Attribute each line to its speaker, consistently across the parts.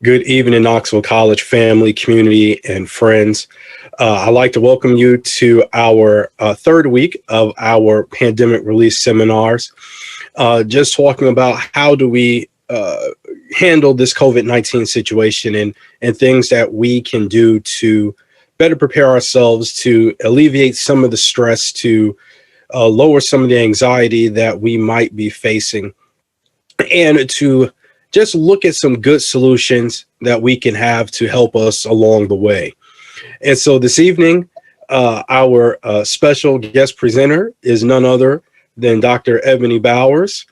Speaker 1: Good evening, Knoxville College family, community, and friends. I'd like to welcome you to our third week of our pandemic relief seminars. Just talking about how do we handle this COVID-19 situation and things that we can do to better prepare ourselves to alleviate some of the stress, to lower some of the anxiety that we might be facing, and to just look at some good solutions that we can have to help us along the way. And so this evening, our special guest presenter is none other than Dr. Ebony Bowers.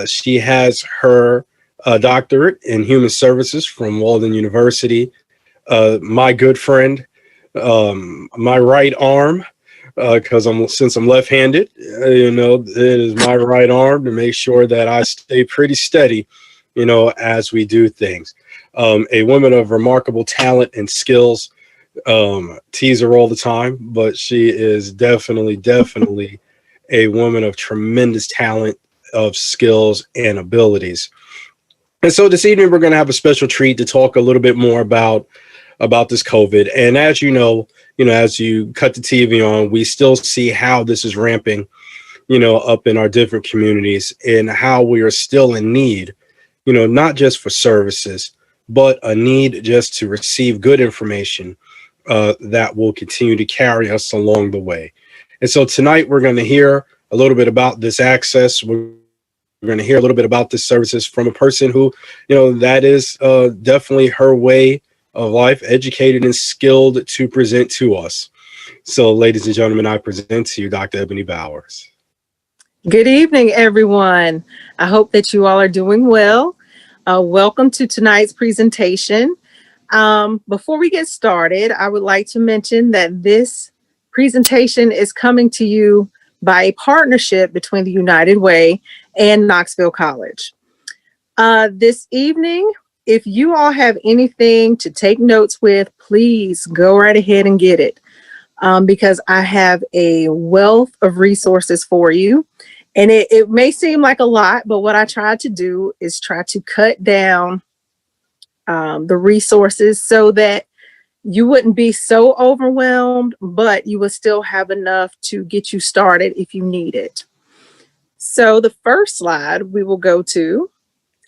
Speaker 1: She has her doctorate in human services from Walden University. My good friend, my right arm, because since I'm left-handed, it is my right arm to make sure that I stay pretty steady, as we do things. A woman of remarkable talent and skills. Tease her all the time, but she is definitely a woman of tremendous talent, of skills and abilities. And so this evening we're going to have a special treat to talk a little bit more about this COVID. And as as you cut the TV on, we still see how this is ramping, up in our different communities, and how we are still in need, not just for services, but a need just to receive good information that will continue to carry us along the way. And so tonight we're going to hear a little bit about this access. We're going to hear a little bit about this services from a person who, that is definitely her way of life, educated and skilled to present to us. So ladies and gentlemen, I present to you Dr. Ebony Bowers.
Speaker 2: Good evening, everyone. I hope that you all are doing well. Welcome to tonight's presentation. Before we get started, I would like to mention that this presentation is coming to you by a partnership between the United Way and Knoxville College. This evening, if you all have anything to take notes with, please go right ahead and get it, because I have a wealth of resources for you. And it may seem like a lot, but what I try to do is try to cut down the resources so that you wouldn't be so overwhelmed, but you would still have enough to get you started if you need it. So the first slide we will go to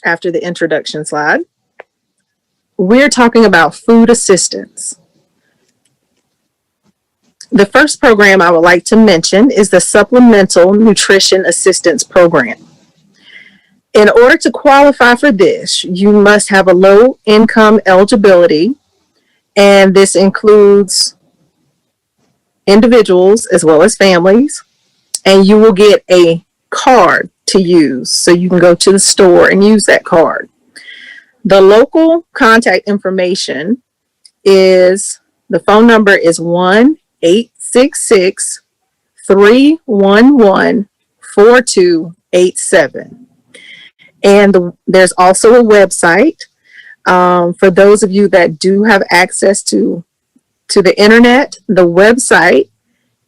Speaker 2: after the introduction slide, we're talking about food assistance. The first program I would like to mention is the Supplemental Nutrition Assistance Program. In order to qualify for this, you must have a low income eligibility, and this includes individuals as well as families, and you will get a card to use so you can go to the store and use that card. The local contact information is, the phone number is 1-866-311-4287. And there's also a website for those of you that do have access to the internet. The website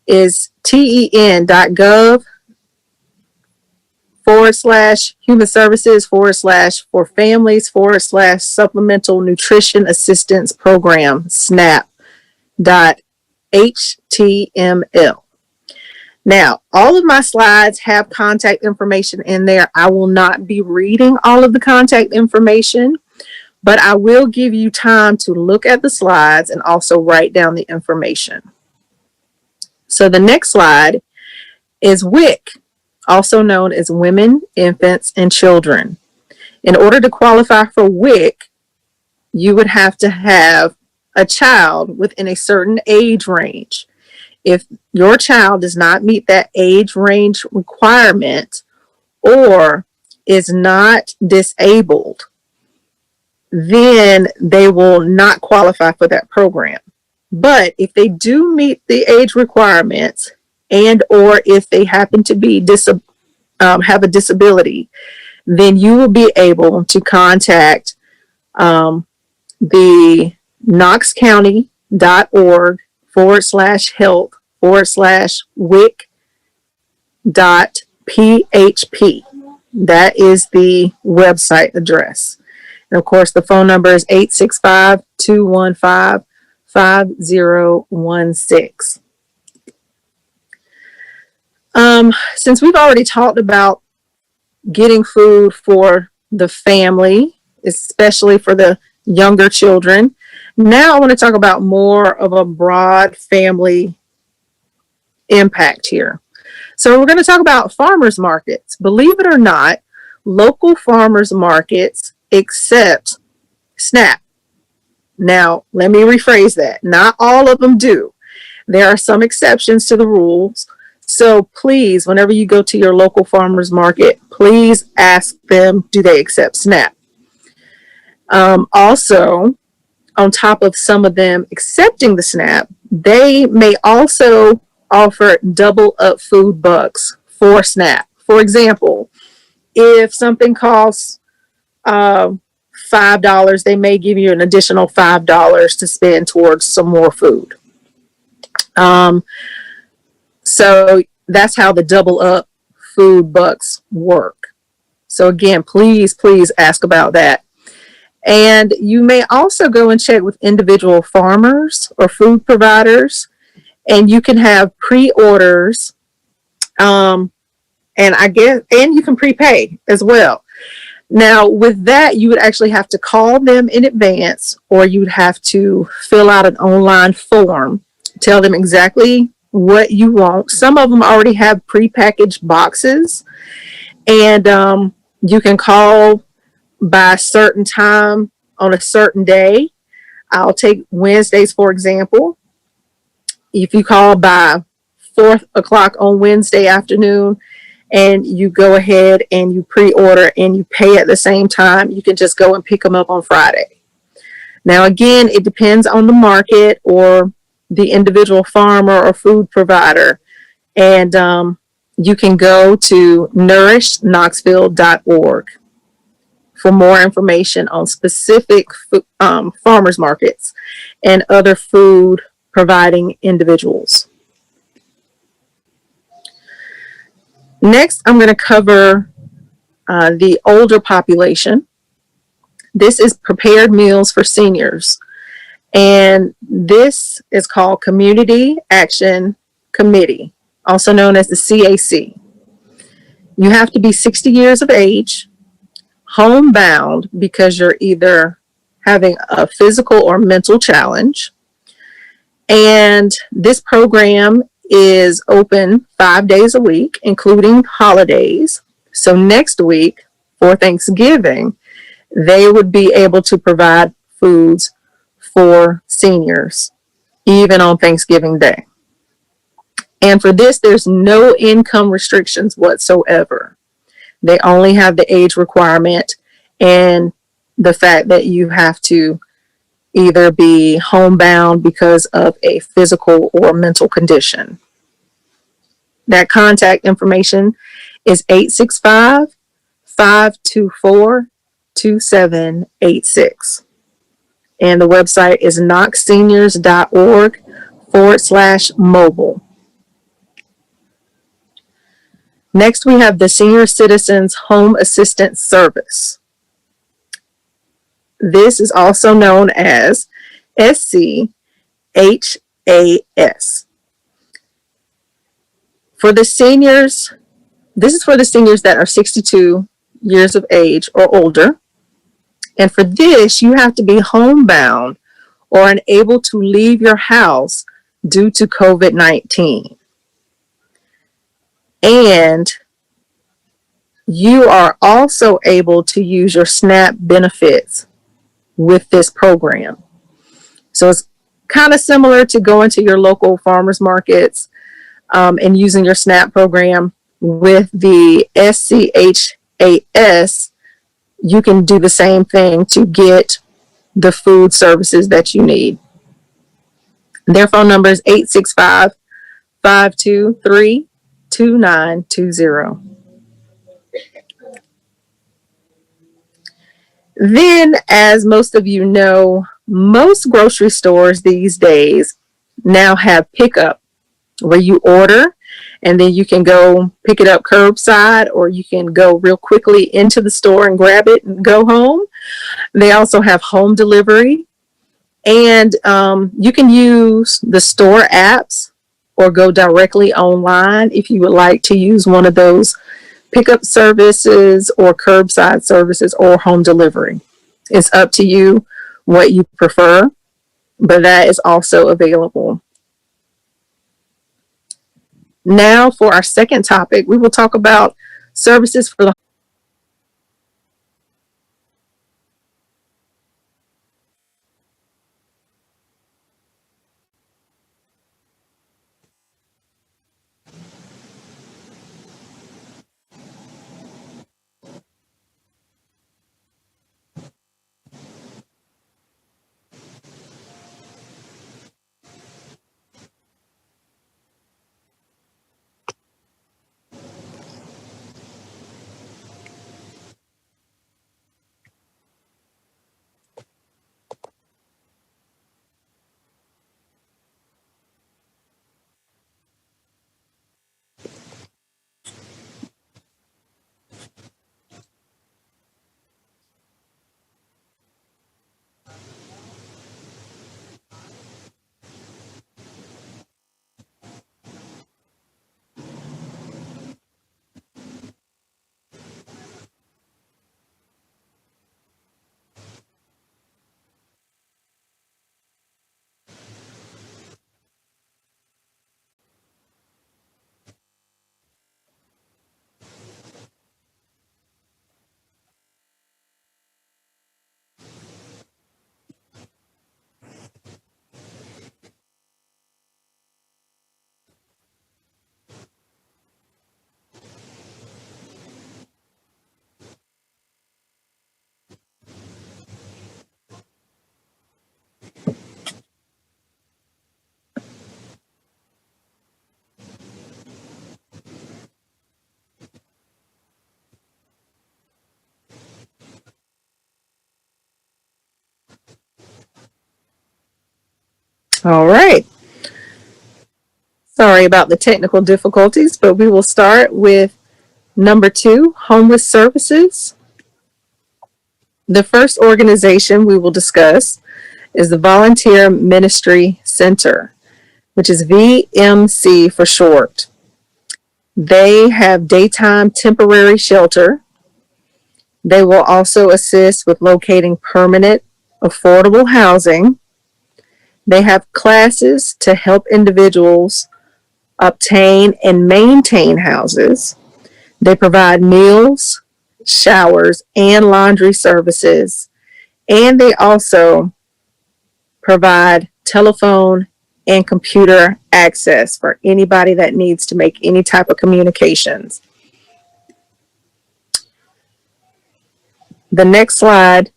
Speaker 2: is ten.gov/human services/for families/supplemental nutrition assistance program snap.html. Now, all of my slides have contact information in there. I will not be reading all of the contact information, but I will give you time to look at the slides and also write down the information. So the next slide is WIC, also known as Women, Infants, and Children. In order to qualify for WIC, you would have to have a child within a certain age range. If your child does not meet that age range requirement or is not disabled, then they will not qualify for that program. But if they do meet the age requirements, and or if they happen to be have a disability, then you will be able to contact the knoxcounty.org/health/wic.php. That is the website address. And of course, the phone number is 865-215-5016. Since we've already talked about getting food for the family, especially for the younger children, now I want to talk about more of a broad family impact here. So we're going to talk about farmers markets. Believe it or not, local farmers markets accept SNAP. Now, let me rephrase that. Not all of them do. There are some exceptions to the rules. So please, whenever you go to your local farmers market, please ask them, do they accept SNAP? Also, on top of some of them accepting the SNAP, they may also offer double up food bucks for SNAP. For example, if something costs $5, they may give you an additional $5 to spend towards some more food. So that's how the double up food bucks work. So again, please ask about that. And you may also go and check with individual farmers or food providers, and you can have pre-orders, and you can prepay as well. Now, with that, you would actually have to call them in advance, or you would have to fill out an online form, tell them exactly what you want. Some of them already have prepackaged boxes, and you can call by a certain time on a certain day. I'll take Wednesdays, for example. If you call by 4:00 on Wednesday afternoon and you go ahead and you pre-order and you pay at the same time, you can just go and pick them up on Friday. Now, again, it depends on the market or the individual farmer or food provider. And you can go to nourishnknoxville.org for more information on specific farmers markets and other food providing individuals. Next, I'm going to cover the older population. This is prepared meals for seniors. And this is called Community Action Committee, also known as the CAC. You have to be 60 years of age, homebound because you're either having a physical or mental challenge. And this program is open 5 days a week, including holidays. So next week for Thanksgiving, they would be able to provide foods for seniors, even on Thanksgiving Day. And for this, there's no income restrictions whatsoever. They only have the age requirement and the fact that you have to either be homebound because of a physical or mental condition. That contact information is 865-524-2786. And the website is knoxseniors.org/mobile. Next, we have the Senior Citizens Home Assistance Service. This is also known as SCHAS. For the seniors, this is for the seniors that are 62 years of age or older. And for this, you have to be homebound or unable to leave your house due to COVID-19. And you are also able to use your SNAP benefits with this program. So it's kind of similar to going to your local farmers markets and using your SNAP program. With the SCHAS, you can do the same thing to get the food services that you need. Their phone number is 865-523-2920. Then, as most of you know, most grocery stores these days now have pickup, where you order and then you can go pick it up curbside, or you can go real quickly into the store and grab it and go home. They also have home delivery, and you can use the store apps or go directly online if you would like to use one of those pickup services or curbside services or home delivery. It's up to you what you prefer, but that is also available. Now for our second topic, we will talk about services for the All right. Sorry about the technical difficulties, but we will start with number 2, homeless services. The first organization we will discuss is the Volunteer Ministry Center, which is VMC for short. They have daytime temporary shelter. They will also assist with locating permanent, affordable housing. They have classes to help individuals obtain and maintain houses. They provide meals, showers, and laundry services. And they also provide telephone and computer access for anybody that needs to make any type of communications. The next slide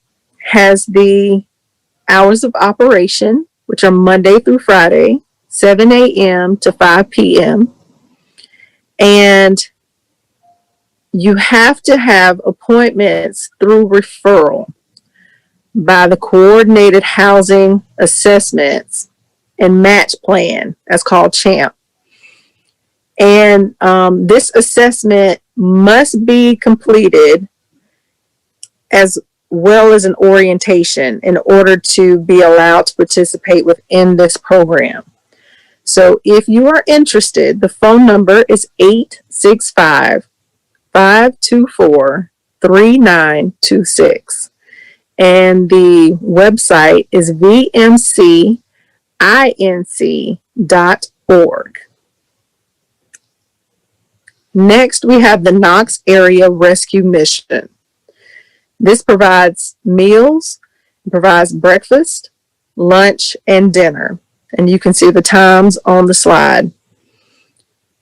Speaker 2: has the hours of operation, which are Monday through Friday, 7 a.m. to 5 p.m. And you have to have appointments through referral by the Coordinated Housing Assessments and Match Plan. That's called CHAMP. And this assessment must be completed as well as an orientation in order to be allowed to participate within this program. So if you are interested, the phone number is 865-524-3926. And the website is vmcinc.org. Next, we have the Knox Area Rescue Mission. This provides meals, provides breakfast, lunch, and dinner. And you can see the times on the slide.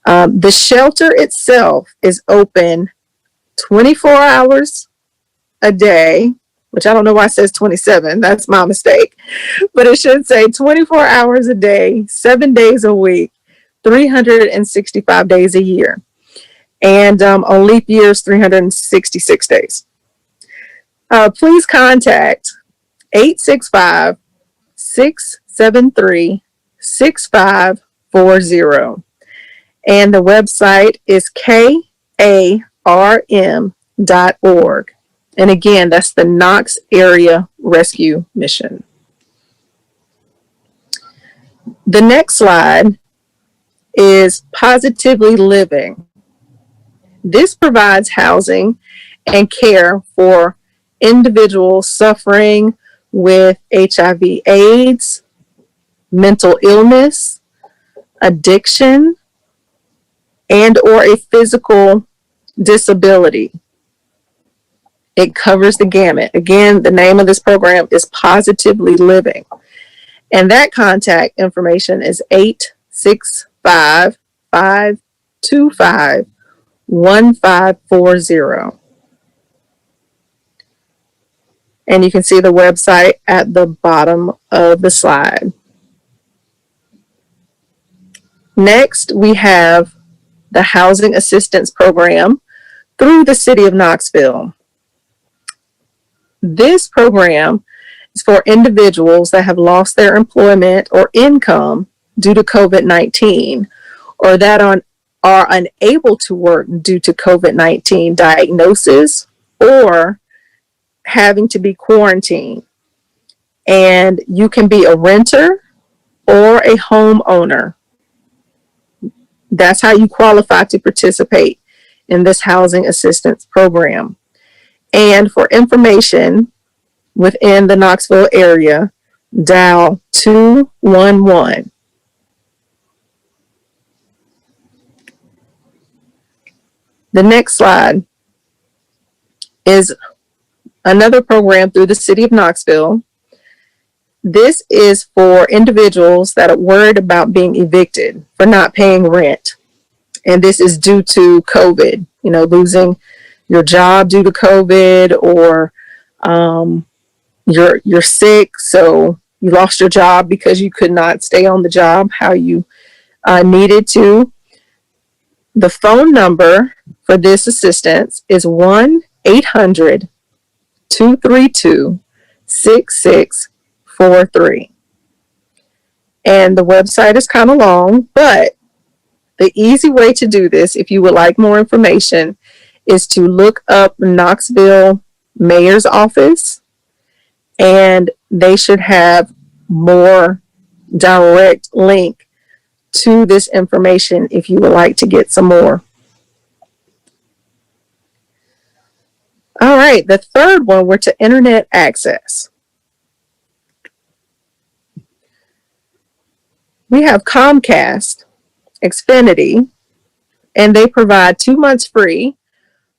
Speaker 2: The shelter itself is open 24 hours a day, which I don't know why it says 27. That's my mistake. But it should say 24 hours a day, 7 days a week, 365 days a year. And on leap years, 366 days. Please contact 865-673-6540. And the website is karm.org. And again, that's the Knox Area Rescue Mission. The next slide is Positively Living. This provides housing and care for individuals suffering with HIV/AIDS, mental illness, addiction, and or a physical disability. It covers the gamut. Again, the name of this program is Positively Living. And that contact information is 865-525-1540. And you can see the website at the bottom of the slide. Next, we have the Housing Assistance Program through the City of Knoxville. This program is for individuals that have lost their employment or income due to COVID-19, or that are unable to work due to COVID-19 diagnosis or having to be quarantined. And you can be a renter or a homeowner. That's how you qualify to participate in this housing assistance program. And for information within the Knoxville area, dial 211. The next slide is another program through the City of Knoxville. This is for individuals that are worried about being evicted for not paying rent. And this is due to COVID, losing your job due to COVID, or you're sick, so you lost your job because you could not stay on the job how you needed to. The phone number for this assistance is 1-800-232-6643. And the website is kind of long, but the easy way to do this, if you would like more information, is to look up Knoxville Mayor's Office, and they should have more direct link to this information if you would like to get some more. All right, the third one, we're to internet access. We have Comcast, Xfinity, and they provide 2 months free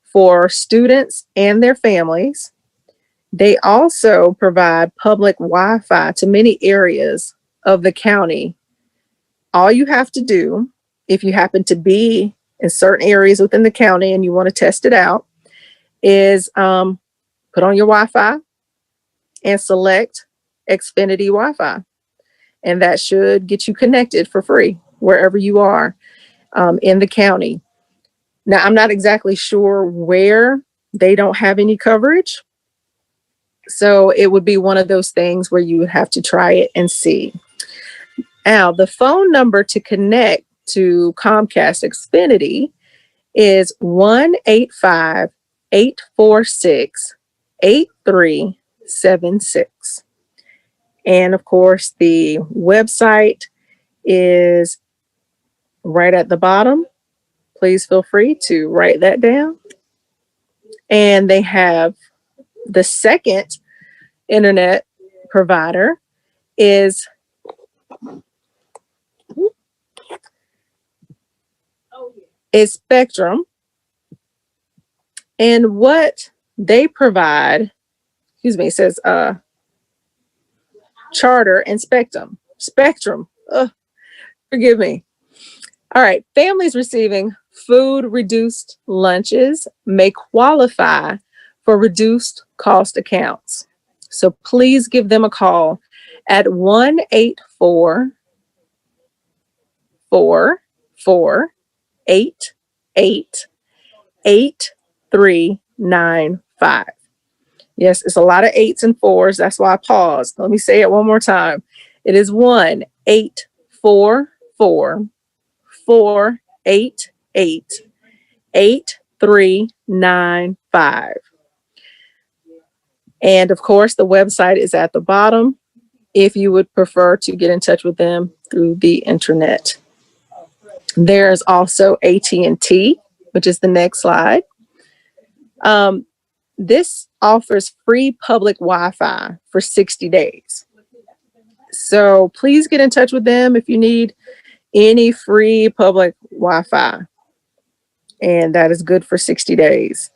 Speaker 2: for students and their families. They also provide public Wi-Fi to many areas of the county. All you have to do, if you happen to be in certain areas within the county and you want to test it out, is put on your Wi-Fi and select Xfinity Wi-Fi. And that should get you connected for free wherever you are in the county. Now, I'm not exactly sure where they don't have any coverage. So it would be one of those things where you would have to try it and see. Now, the phone number to connect to Comcast Xfinity is 1-855-846-8376. And of course, the website is right at the bottom. Please feel free to write that down. And they have the second internet provider is Spectrum. And what they provide, it says Charter and Spectrum. Forgive me. All right, families receiving food reduced lunches may qualify for reduced cost accounts. So please give them a call at 1-844-88-8395. Yes, it's a lot of 8s and 4s. That's why I paused. Let me say it one more time. It is 1-844-488-8395. And of course, the website is at the bottom if you would prefer to get in touch with them through the internet. There's also AT&T, which is the next slide. This offers free public Wi-Fi for 60 days. So please get in touch with them if you need any free public Wi-Fi. And that is good for 60 days.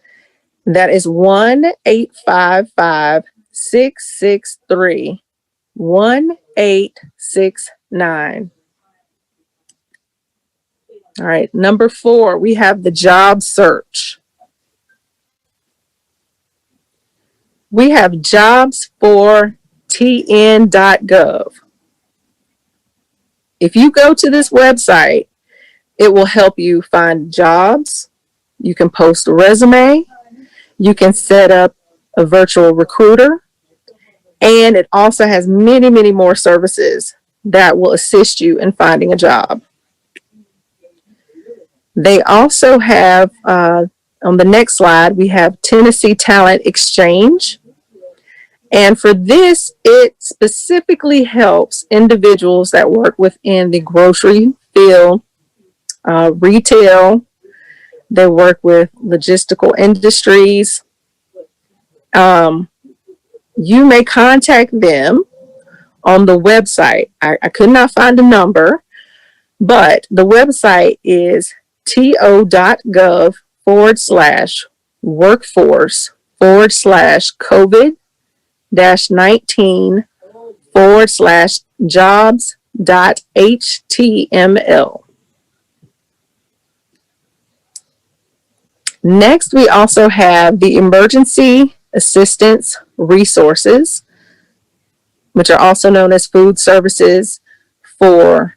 Speaker 2: That is 1-855-663-1869. All right, number 4, we have the job search. We have jobs for tn.gov. If you go to this website, it will help you find jobs. You can post a resume. You can set up a virtual recruiter. And it also has many, many more services that will assist you in finding a job. They also have, on the next slide, we have Tennessee Talent Exchange. And for this, it specifically helps individuals that work within the grocery field, retail. They work with logistical industries. You may contact them on the website. I could not find a number, but the website is to.gov/workforce/COVID-19/jobs.html. Next, we also have the emergency assistance resources, which are also known as food services for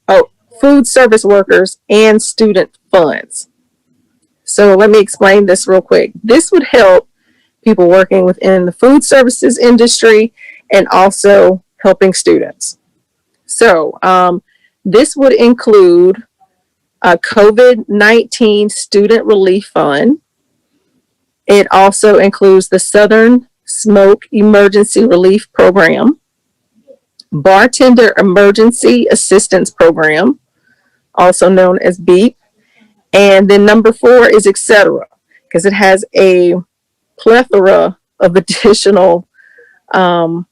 Speaker 2: food service workers and student funds. So let me explain this real quick. This would help people working within the food services industry and also helping students. So this would include a COVID-19 Student Relief Fund. It also includes the Southern Smoke Emergency Relief Program, Bartender Emergency Assistance Program, also known as BEAP. And then number 4 is etc., because it has a plethora of additional jobs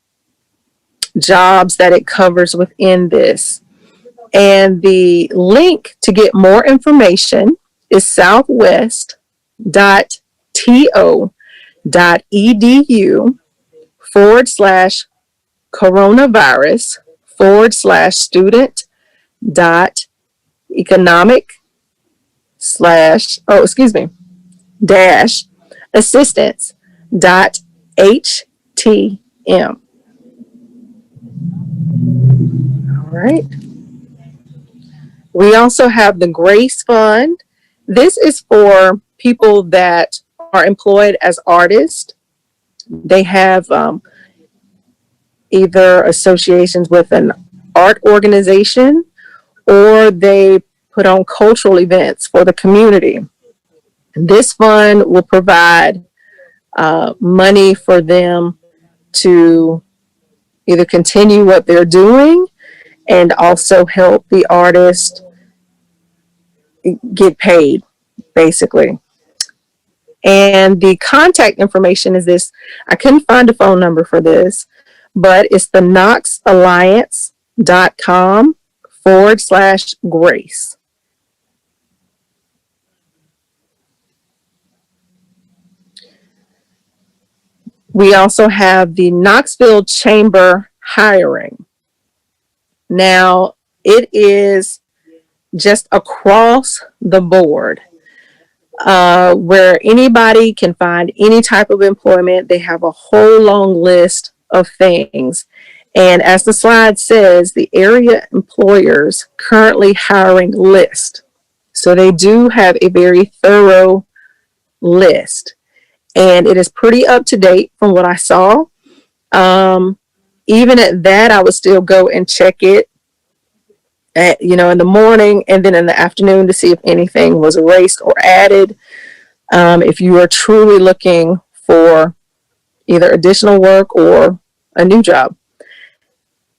Speaker 2: that it covers within this. And the link to get more information is southwest.coronavirus/student-economic/assistance.htm. All right. We also have the Grace Fund. This is for people that are employed as artists. They have either associations with an art organization or they put on cultural events for the community. This fund will provide money for them to either continue what they're doing and also help the artist get paid, basically. And the contact information is this. I couldn't find a phone number for this, but it's the knoxalliance.com/grace. We also have the Knoxville Chamber hiring. Now, it is just across the board where anybody can find any type of employment. They have a whole long list of things. And as the slide says, the area employers currently hiring list. So they do have a very thorough list. And it is pretty up to date from what I saw. Even at that, I would still go and check it in the morning and then in the afternoon to see if anything was erased or added. If you are truly looking for either additional work or a new job.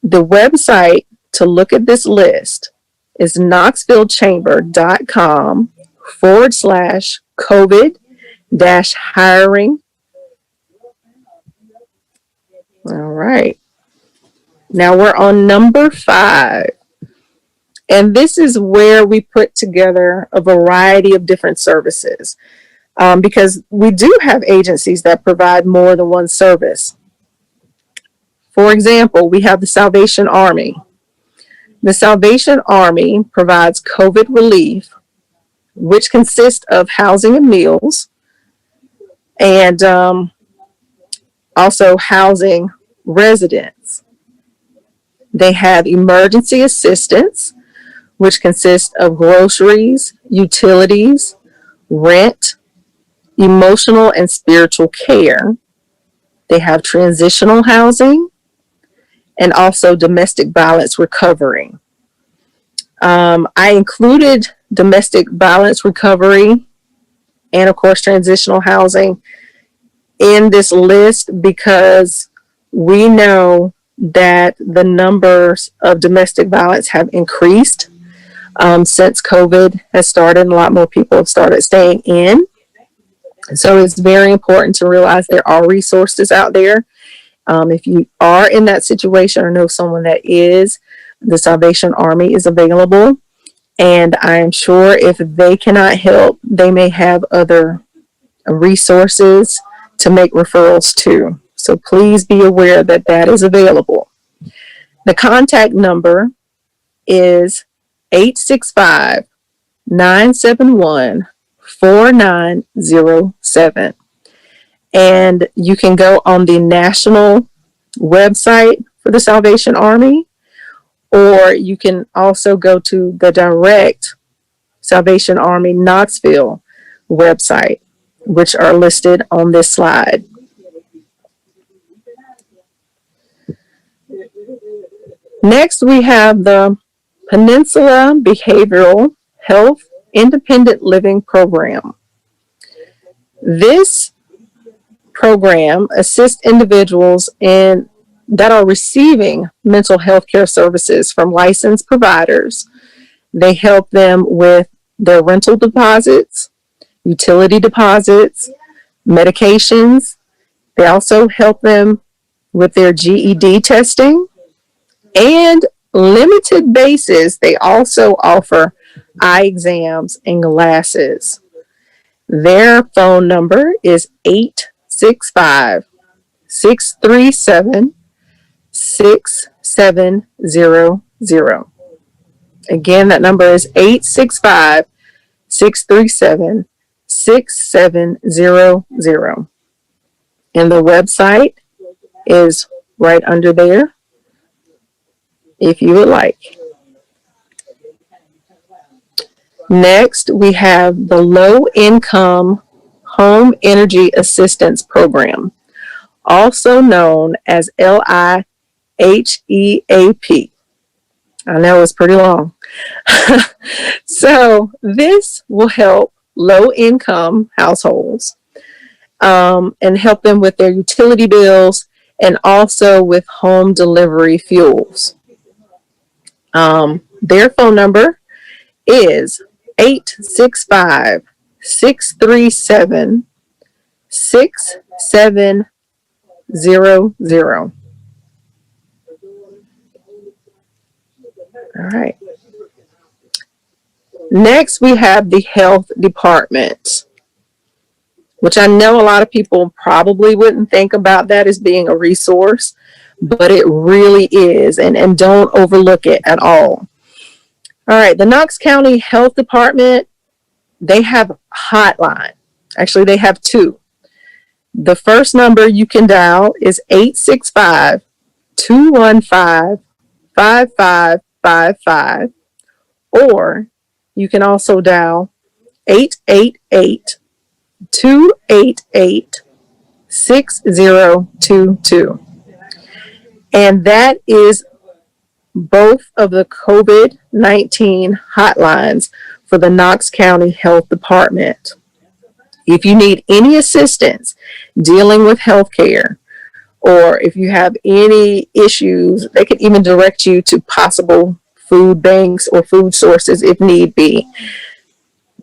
Speaker 2: The website to look at this list is knoxvillechamber.com/COVID-hiring. All right. Now we're on number 5. And this is where we put together a variety of different services, because we do have agencies that provide more than one service. For example, we have the Salvation Army. The Salvation Army provides COVID relief, which consists of housing and meals, and also housing residents. They have emergency assistance, which consists of groceries, utilities, rent, emotional and spiritual care. They have transitional housing and also domestic violence recovery. I included domestic violence recovery and, of course, transitional housing in this list because we know that the numbers of domestic violence have increased since COVID has started, and a lot more people have started staying in. So it's very important to realize there are resources out there. If you are in that situation or know someone that is, the Salvation Army is available. And I am sure if they cannot help, they may have other resources to make referrals to. So please be aware that that is available. The contact number is 865-971-4907. And you can go on the national website for the Salvation Army, or you can also go to the direct Salvation Army Knoxville website, which are listed on this slide. Next, we have the Peninsula Behavioral Health Independent Living Program. This program assists individuals that are receiving mental health care services from licensed providers. They help them with their rental deposits, utility deposits, medications. They also help them with their GED testing, and limited basis, they also offer eye exams and glasses. Their phone number is 865-637-6700. Again, that number is 865-637-6700. And the website is right under there if you would like. Next, we have the Low Income Home Energy Assistance Program, also known as LIHEAP. I know it's pretty long. So this will help low-income households and help them with their utility bills and also with home delivery fuels. Their phone number is 865-637-6700. All right. Next, we have the health department, which I know a lot of people probably wouldn't think about that as being a resource, but it really is, and don't overlook it at all. All right, the Knox County Health Department, they have a hotline. Actually, they have two. The first number you can dial is 865-215-5555, or you can also dial 888-288-6022. And that is both of the COVID-19 hotlines for the Knox County Health Department. If you need any assistance dealing with healthcare, or if you have any issues, they can even direct you to possible food banks or food sources if need be.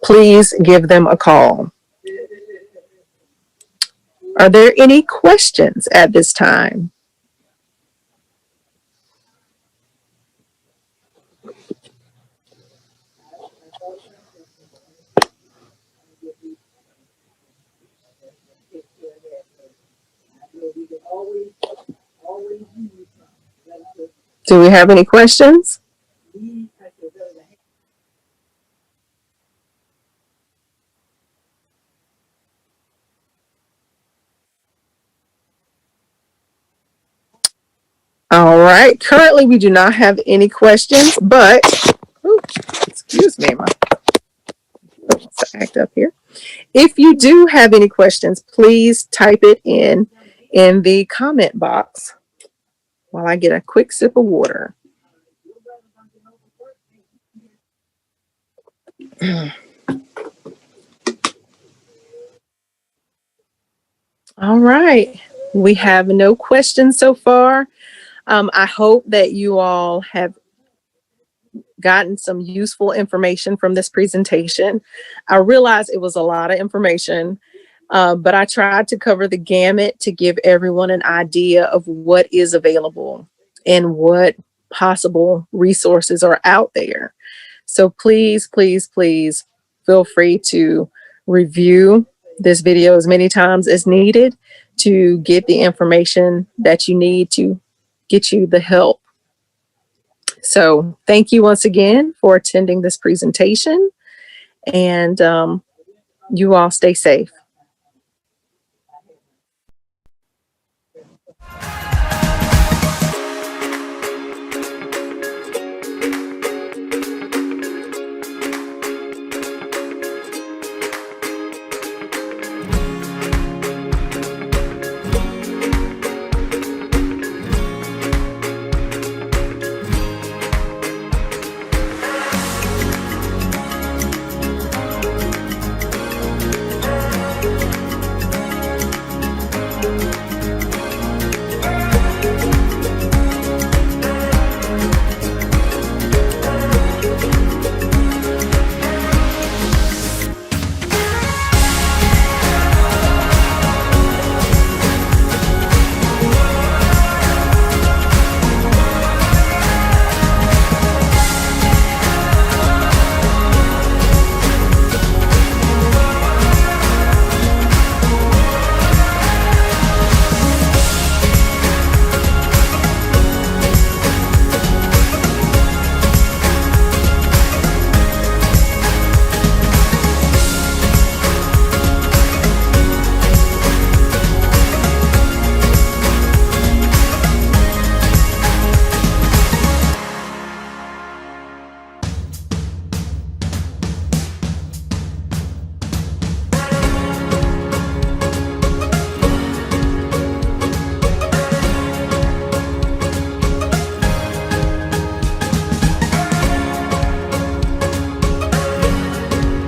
Speaker 2: Please give them a call. Are there any questions at this time? Do we have any questions? All right. Currently, we do not have any questions, but excuse me, my act up here. If you do have any questions, please type it in the comment box while I get a quick sip of water. All right. We have no questions so far. I hope that you all have gotten some useful information from this presentation. I realize it was a lot of information, but I tried to cover the gamut to give everyone an idea of what is available and what possible resources are out there. So please, please, please feel free to review this video as many times as needed to get the information that you need to get you the help. So thank you once again for attending this presentation, and you all stay safe.